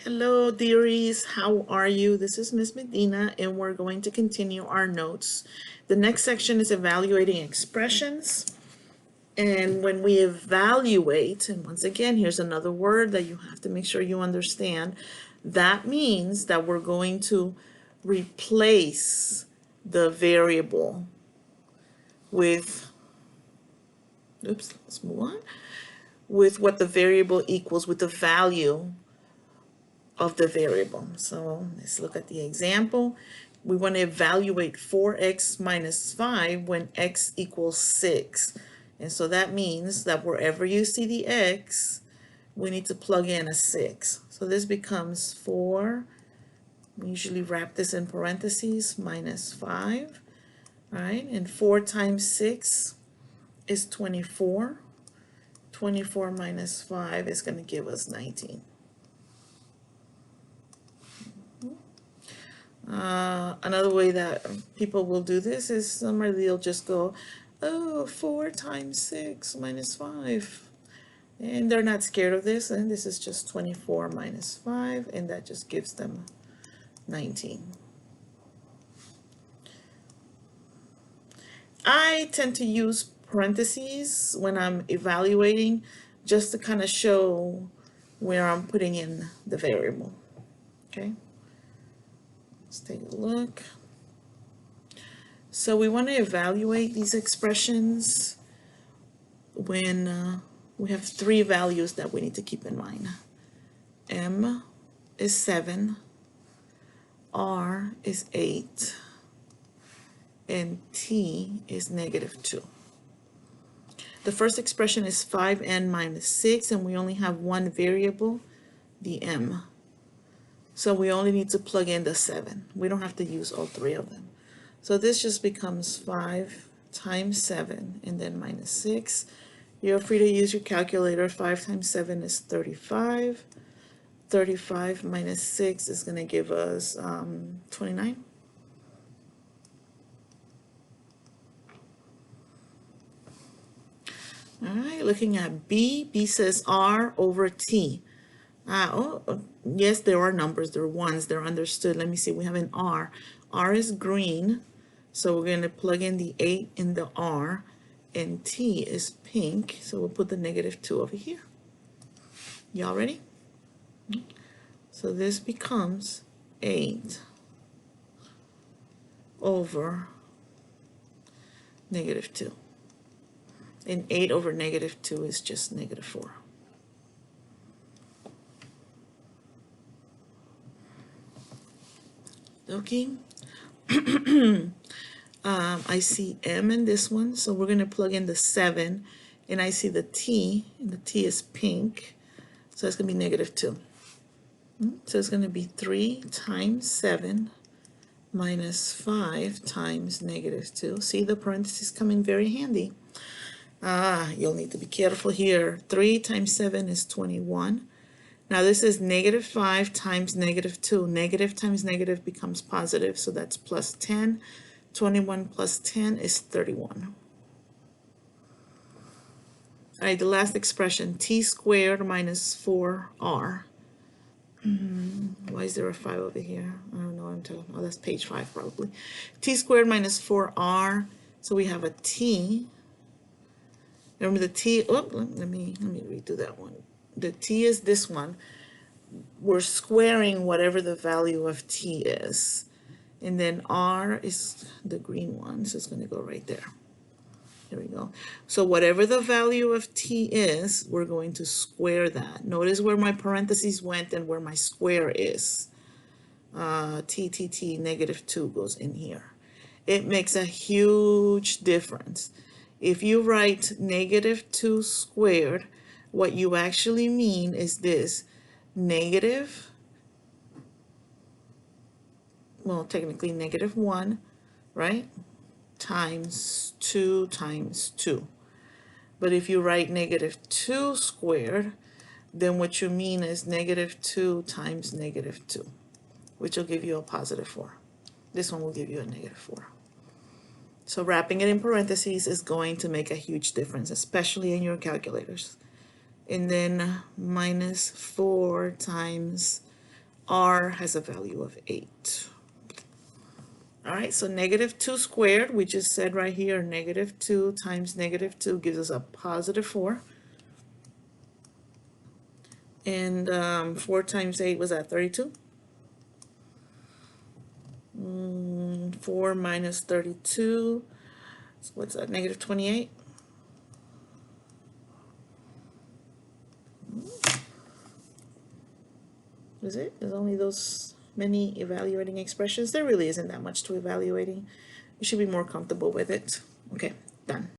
Hello, dearies. How are you? This is Miss Medina, and we're going to continue our notes. The next section is evaluating expressions. And when we evaluate, and once again, here's another word that you have to make sure you understand, that means that we're going to replace the variable with, oops, let's move on, with what the variable equals, with the value of the variable. So let's look at the example. We want to evaluate 4x minus 5 when x equals 6. And so that means that wherever you see the x, we need to plug in a 6. So this becomes 4. We usually wrap this in parentheses, minus 5. All right, and 4 times 6 is 24. 24 minus 5 is going to give us 19. Another way that people will do this is somebody they'll just go, oh, 4 times 6 minus 5. And they're not scared of this, and this is just 24 minus 5, and that just gives them 19. I tend to use parentheses when I'm evaluating just to kind of show where I'm putting in the variable. Okay, let's take a look. So we want to evaluate these expressions when we have three values that we need to keep in mind. M is 7, R is 8, and T is negative 2. The first expression is 5n minus 6, and we only have one variable, the m. So we only need to plug in the 7. We don't have to use all three of them. So this just becomes 5 times 7 and then minus 6. You're free to use your calculator. 5 times 7 is 35. 35 minus 6 is going to give us 29. All right, looking at B. B says R over T. Yes, there are numbers. There are ones. They're understood. Let me see. We have an R. R is green. So we're going to plug in the 8 in the R. And T is pink. So we'll put the negative 2 over here. Y'all ready? So this becomes 8 over negative 2. And 8 over negative 2 is just negative 4. Okay. I see M in this one, so we're going to plug in the 7, and I see the T, and the T is pink, so it's going to be negative 2. So it's going to be 3 times 7 minus 5 times negative 2. See, the parentheses come in very handy. You'll need to be careful here. 3 times 7 is 21. Now this is negative 5 times negative 2. Negative times negative becomes positive, so that's plus 10. 21 plus 10 is 31. All right, the last expression, T squared minus 4R. Why is there a 5 over here? I don't know what I'm talking about. Oh, that's page 5 probably. T squared minus 4R. So we have a T. Remember the T, let me redo that one. The T is this one. We're squaring whatever the value of T is. And then R is the green one, so it's going to go right there. There we go. So whatever the value of T is, we're going to square that. Notice where my parentheses went and where my square is. T, negative 2 goes in here. It makes a huge difference. If you write negative 2 squared, what you actually mean is this. Negative, well, technically negative 1, right? Times 2 times 2. But if you write negative 2 squared, then what you mean is negative 2 times negative 2, which will give you a positive 4. This one will give you a negative 4. So wrapping it in parentheses is going to make a huge difference, especially in your calculators. And then minus 4 times R has a value of 8. All right, so -2 squared, we just said right here, -2 times -2 gives us a +4. And 4 times 8 was that 32? 4 minus 32, so what's that, -28? Is it? There's only those many evaluating expressions? There really isn't that much to evaluating. You should be more comfortable with it. Okay, done.